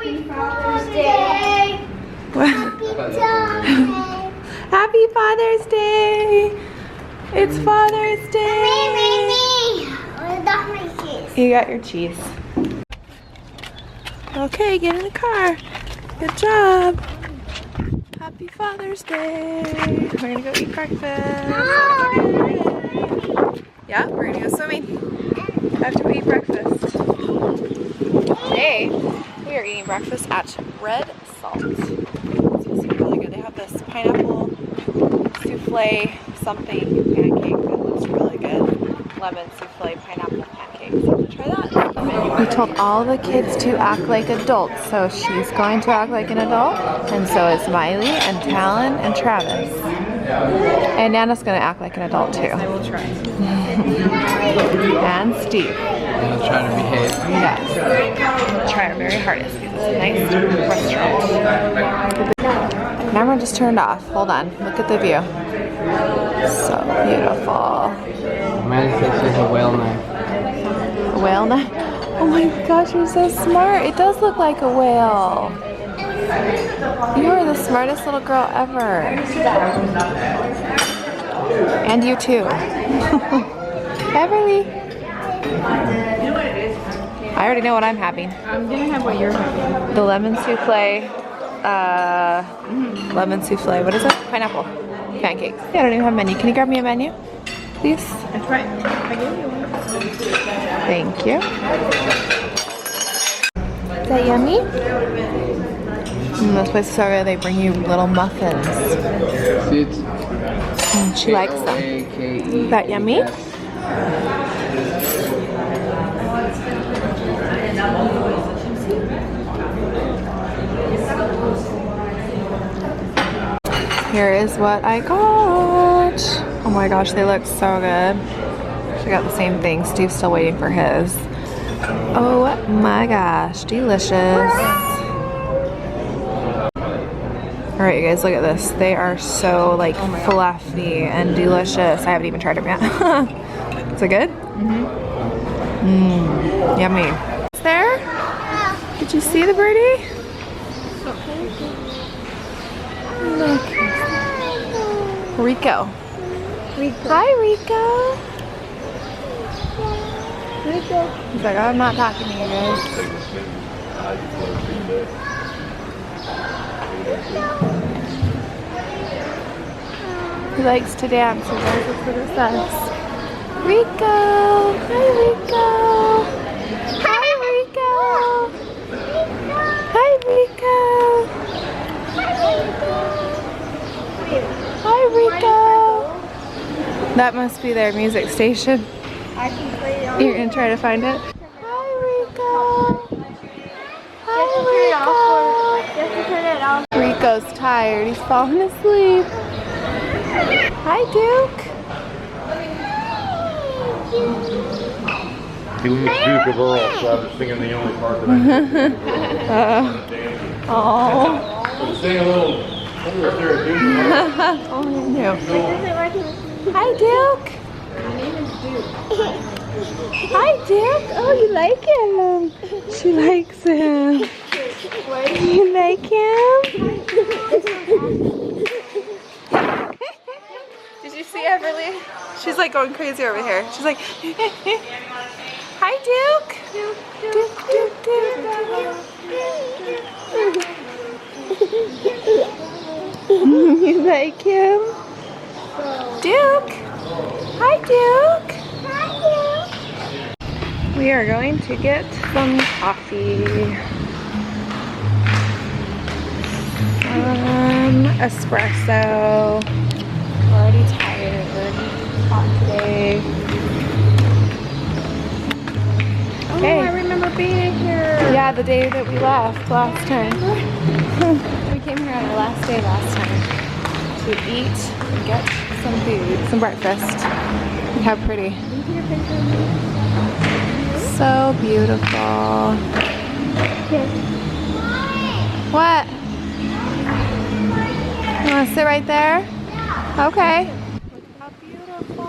Happy Father's Day. Happy Father's Day. It's Father's Day. You got your cheese. Okay, get in the car. Good job. Happy Father's Day. We're gonna go eat breakfast. Yeah, we're gonna go swimming after we eat breakfast. Today, we are eating breakfast at Red Salt. It's really good. They have this pineapple souffle something pancake that looks really good. Lemon souffle pineapple pancake. So I'm gonna try that. We told all the kids to act like adults, so she's going to act like an adult, and so is Miley and Talon and Travis. And Nana's gonna act like an adult too. I will try. And Steve. I'll try to behave. Yes. Try our very hardest because it's a nice restaurant. Camera just turned off. Hold on. Look at the view. So beautiful. Miley says she's a whale knife. A whale knife? Oh my gosh, you're so smart. It does look like a whale. You are the smartest little girl ever. And you too. Beverly. I already know what I'm having. I'm gonna have what you're having. The lemon souffle. Lemon souffle. What is it? Pineapple pancakes. Yeah, I don't even have a menu. Can you grab me a menu, please? That's right. I gave you one. Thank you. Is that yummy? Those places are where they bring you little muffins. She likes them. Is that yummy? Here is what I got. Oh my gosh, they look so good. She got the same thing. Steve's still waiting for his. Oh my gosh, delicious. All right, you guys, look at this. They are so like fluffy and delicious. I haven't even tried them yet. Is it good? Yummy. Is there? Did you see the birdie? Look. Rico. Hi, Rico. He's like, I'm not talking to you guys. He likes to dance, so that's what it says. Rico! Hi, Rico! Hi, Rico! Hi, Rico! Hi, Rico! That must be their music station. You're gonna try to find it? Hi, Rico! Hi, Rico! Rico's tired. He's falling asleep. Hi, Duke. He was Duke of Earl, so I was singing the only part that I knew. Sing a little. Oh, Duke. Hi, Duke. Hi, Duke. Oh, you like him. She likes him. You like him? Did you see Everly? She's like going crazy over here. She's like, hi, Duke. Duke, Duke, Duke. You like him? Duke. Hi, Duke. We are going to get some coffee. Espresso. We're already tired. We're hot today. Okay. Oh, I remember being here. Yeah, the day that we left last time. We came here on our last day last time to eat and get some food, some breakfast. Look how pretty. So beautiful. What? You want to sit right there? Okay. Look how beautiful.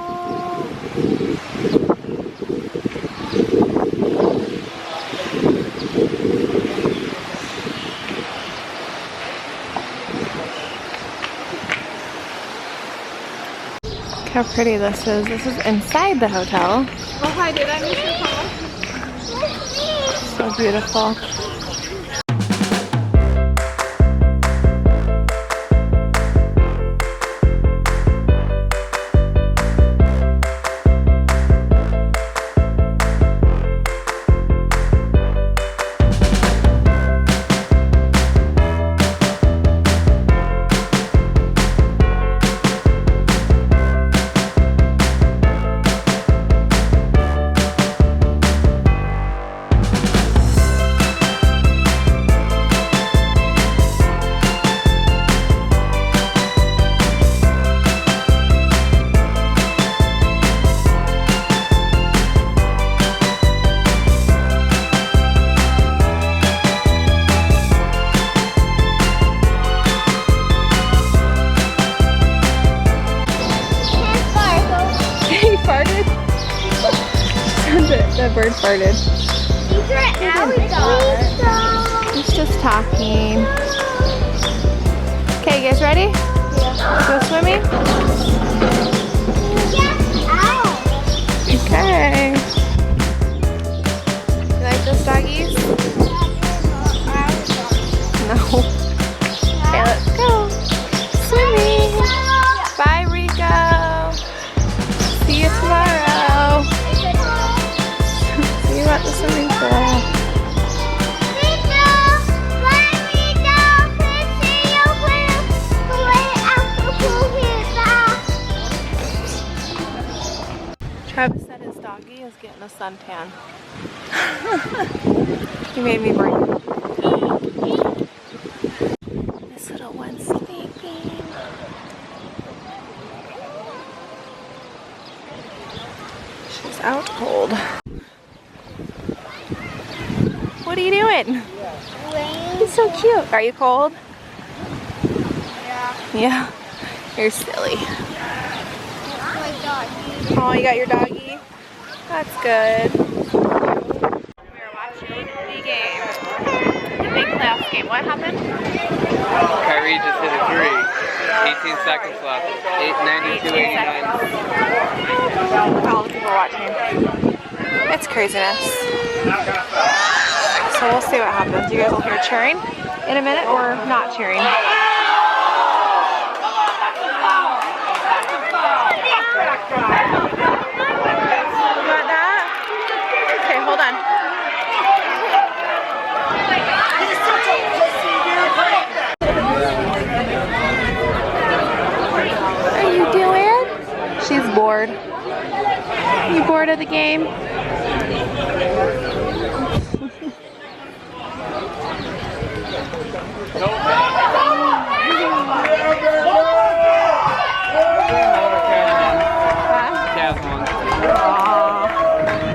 how pretty this is. This is inside the hotel. Oh, hi, did I miss your call? So beautiful. The bird farted. These are alligators. He's just talking. Okay, you guys ready? Yeah. Go swimming? Okay. You like those doggies? No. Okay, let's go. Swimming. Bye, Rico. See you tomorrow. See you at the swimming pool. Travis said his doggy is getting a suntan. He made me bring it. This little one's sleeping. She's out cold. What are you doing? He's so cute. Are you cold? Yeah. Yeah. You're silly. My doggy. Oh, you got your doggy? That's good. We are watching the game. The big playoff game. What happened? Kyrie just hit a three. 18 seconds left. 8:92:89. All the people watching. It's craziness. So we'll see what happens. You guys will hear cheering in a minute or not cheering. Got that? Okay, hold on. What are you doing? She's bored. You bored of the game?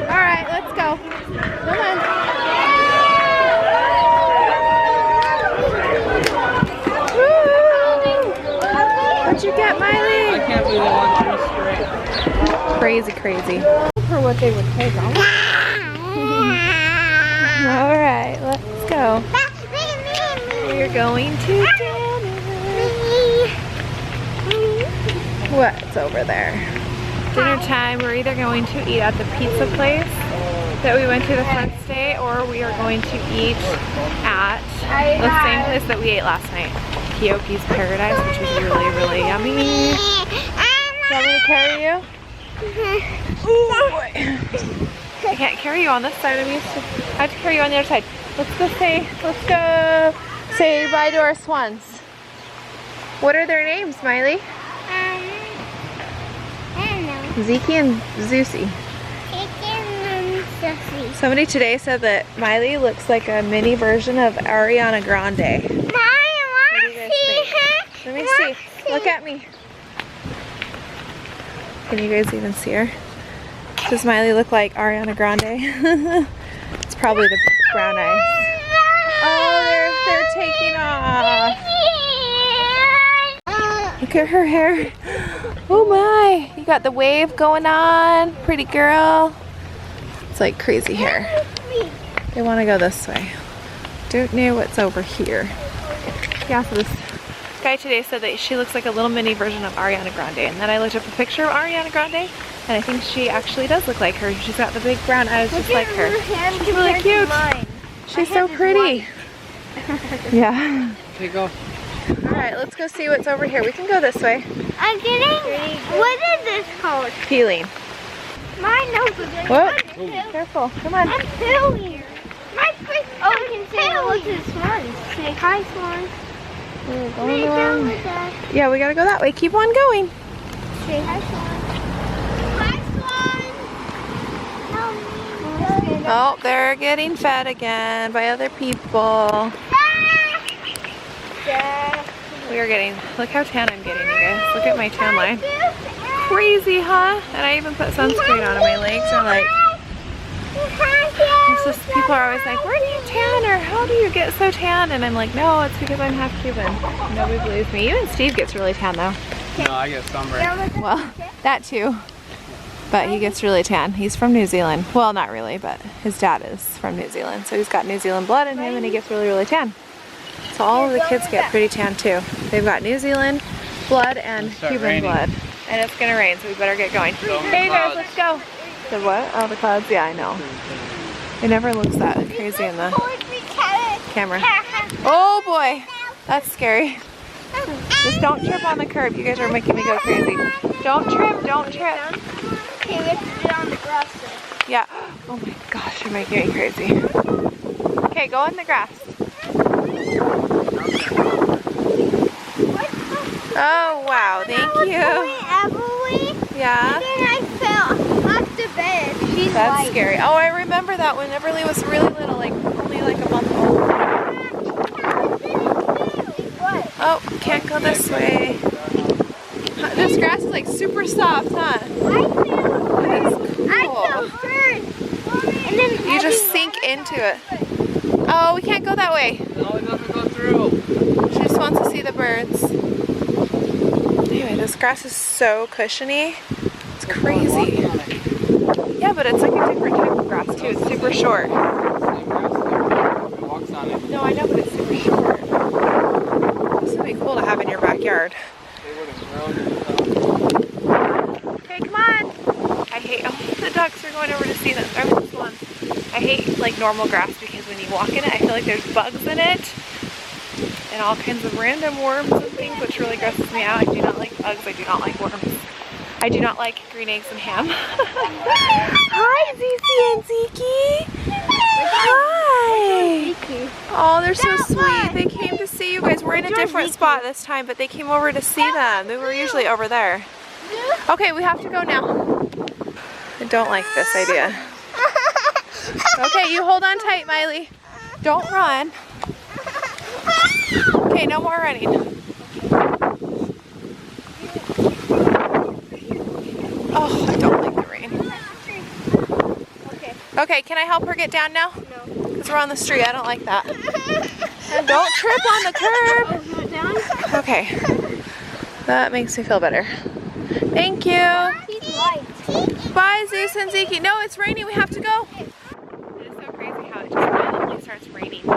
Alright, let's go. Come on. Woo! What'd you get, Miley? I can't believe they won 3 straight. Crazy, crazy. For what they would take on. Alright, let's go. We're going to dinner. What's over there? Dinner time. We're either going to eat at the pizza place that we went to the first day, or we are going to eat at the same place that we ate last night, Keoki's Paradise, which was really, really yummy. Do you want me to carry you? Ooh, boy. I can't carry you on this side. I have to carry you on the other side. Let's go say bye to our swans. What are their names, Miley? I don't know. Zeke and Zusi. Somebody today said that Miley looks like a mini version of Ariana Grande. What do you guys think? Let me see. Look at me. Can you guys even see her? Does Miley look like Ariana Grande? It's probably the brown eyes. Oh, they're taking off. Look at her hair. Oh my. You got the wave going on. Pretty girl. It's like crazy hair. They want to go this way. Don't know what's over here. Yeah, so this guy today said that she looks like a little mini version of Ariana Grande, and then I looked up a picture of Ariana Grande, and I think she actually does look like her. She's got the big brown eyes just like her. She's really cute. She's so pretty. Yeah. Okay, go. Alright, let's go see what's over here. We can go this way. I'm getting, what is this called? Peeling. My nose is Whoa. Careful. Come on. I'm peeling. My face. Oh, we can say hello to the swans. Say hi, swans. We're going around. Yeah, we gotta go that way. Keep on going. Say hi, swans. Hi, swans. Help me. Oh, they're getting fed again by other people. We are getting, look how tan I'm getting, you guys. Look at my tan line. Crazy, huh? And I even put sunscreen on and my legs are like, it's just, people are always like, where do you tan, or how do you get so tan? And I'm like, no, it's because I'm half Cuban. Nobody believes me. Even Steve gets really tan though. No, I get sunburned. Well, that too. But he gets really tan. He's from New Zealand. Well, not really, but his dad is from New Zealand. So he's got New Zealand blood in him and he gets really, really tan. So all of the kids get pretty tan too. They've got New Zealand blood and Cuban blood. And it's gonna rain, so we better get going. Hey guys, let's go. The what? Oh, the clouds? Yeah, I know. It never looks that crazy in the camera. Oh boy, that's scary. Just don't trip on the curb. You guys are making me go crazy. Don't trip, don't trip. Okay, we have to get on the grass. Yeah. Oh my gosh, you're making me crazy. Okay, go in the grass. Oh wow, thank you. Emily, Yeah. and then I fell off the bed. She's That's white. scary. Oh, I remember that when Everly was really little, like only like a month old. What? Oh, can't go this way. This grass is like super soft, huh? I fell Cool. hurt. And then You just sink into it. Oh, we can't go that way. No, it doesn't go through. She just wants to see the birds. Anyway, this grass is so cushiony. It's crazy. Yeah, but it's like a different type of grass too. It's super short. Walks on it. No, I know, but it's super short. This would be cool to have in your backyard. They would have grown. Okay, come on. I hate, oh, the ducks are going over to see them. I mean, this one. I hate like normal grass because when you walk in it, I feel like there's bugs in it. And all kinds of random worms and things, which really grosses me out. I do not like bugs. I do not like worms. I do not like green eggs and ham. Hi, Zizi and Ziki. Hi. Oh, they're so sweet. They came to see you guys. We're in a different spot this time, but they came over to see them. They were usually over there. Okay, we have to go now. I don't like this idea. Okay, you hold on tight, Miley. Don't run. Okay, no more running. Oh, I don't like the rain. Okay, can I help her get down now? No. Because we're on the street. I don't like that. Don't trip on the curb. Okay. That makes me feel better. Thank you. Bye, Zeus and Zeke. No, it's raining. We have to go. It is so crazy how it just randomly starts raining. People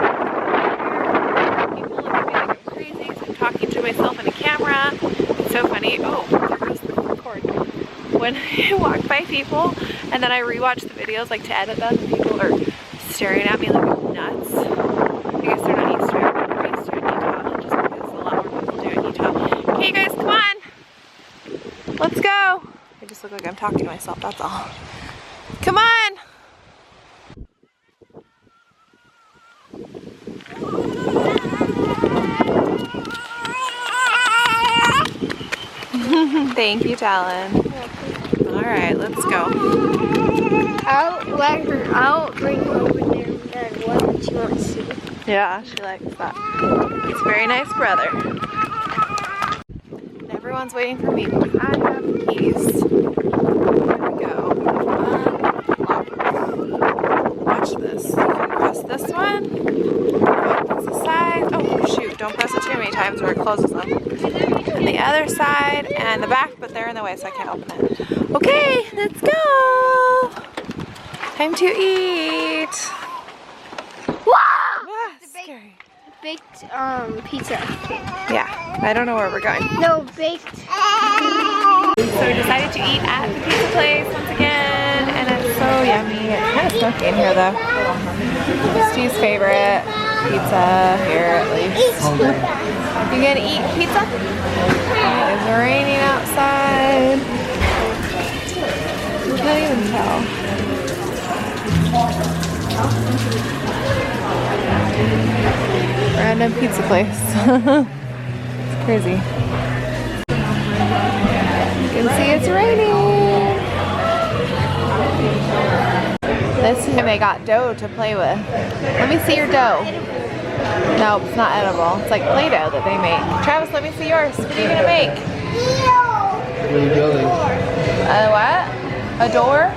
look at me like I'm crazy because I'm talking to myself in a camera. It's so funny. Oh, there goes the cord. When I walk by people and then I rewatch the videos like to edit them, and people are staring at me like I'm nuts. I guess they're not used to it. They're used to it in Utah, just because a lot more people do it in Utah. Okay, guys, come on. Let's go. I just look like I'm talking to myself, that's all. Come on. Thank you, Talon. All right, let's go. I'll bring her over there and what she wants to. Yeah, she likes that. It's a very nice brother. And everyone's waiting for me because I have the keys. There we go. Watch this. You can press this one. Opens the side. Oh shoot, don't press it too many times or it closes them. And the other side and the back, but they're in the way so I can't open it. Okay, let's go. Time to eat. Wow! Ah, scary. baked pizza. Yeah, I don't know where we're going. No, baked. So we decided to eat at the pizza place once again, and it's so yummy. It's kind of smoky in here though. Steve's favorite pizza here at least. You gonna eat pizza? It's raining outside. You can't even tell. Random pizza place. It's crazy. You can see it's raining. This time they got dough to play with. Let me see your dough. Nope, it's not edible. It's like Play-Doh that they make. Travis, let me see yours. What are you gonna make? What are you building? What? A door?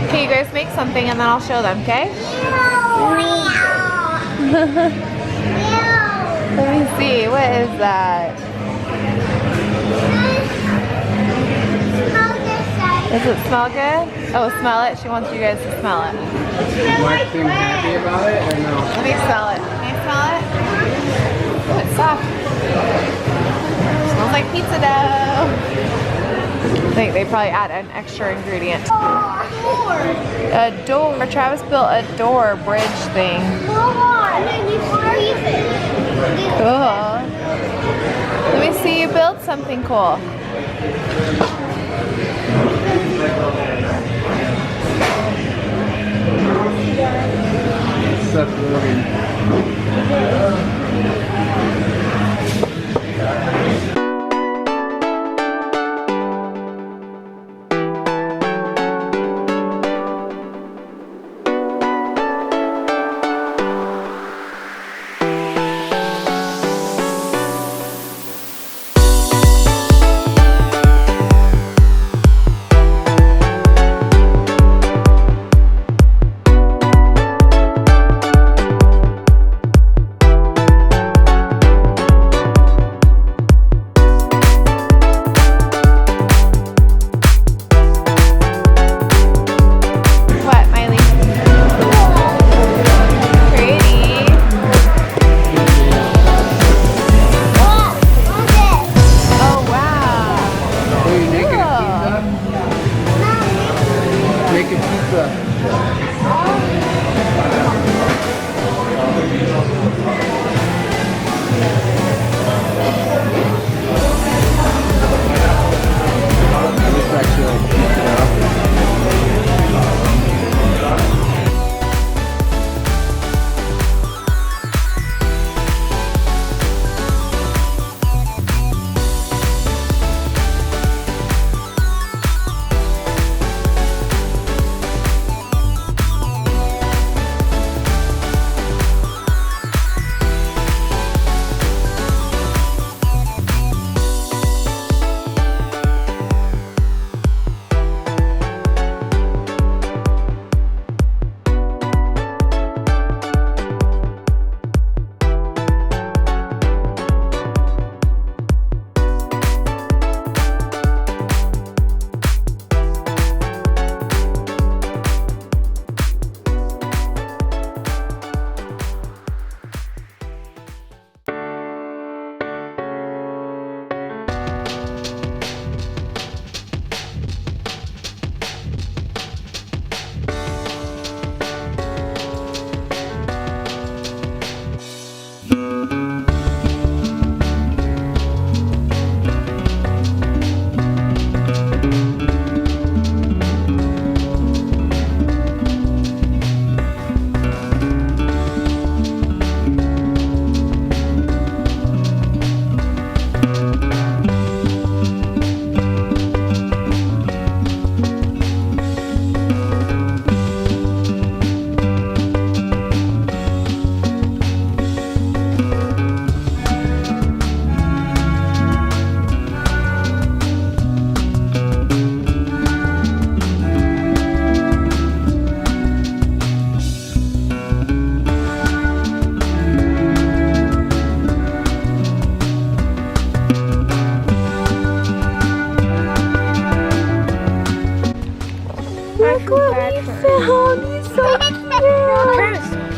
Okay, you guys make something and then I'll show them, okay? Let me see. What is that? Does it smell good? Oh, smell it? She wants you guys to smell it. Mark seems happy about it or no? Let me smell it. Can you smell it? Oh, it's soft. Smells like pizza dough. I think they probably add an extra ingredient. A door. Travis built a door bridge thing. Cool. Let me see you build something cool. Seth Rogen.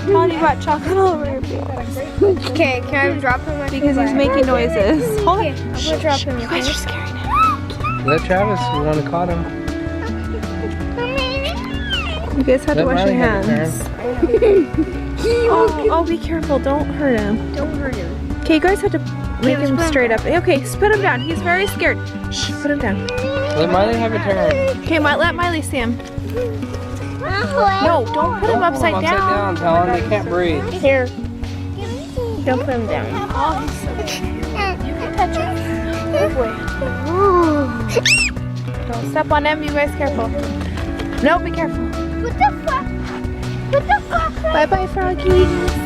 Molly brought chocolate all over her face. Okay, can I drop him? Because he's making noises. Hold on. I'm gonna drop him. You guys are scaring him. Let Travis, we want to caught him. You guys have to Let wash your Miley have a hands. Oh, be careful. Don't hurt him. Don't hurt him. Okay, you guys have to make let's him put him straight up. Okay, put him down. He's very scared. Shh, put him down. Let Miley have a turn. Okay, let Miley see him. No, don't put him upside down. Tell him they can't breathe. Here. Don't put him down. Oh, he's so cute. You can touch him. Don't step on him. You guys careful. No, be careful. What the fuck? What the fuck? Bye-bye, froggies.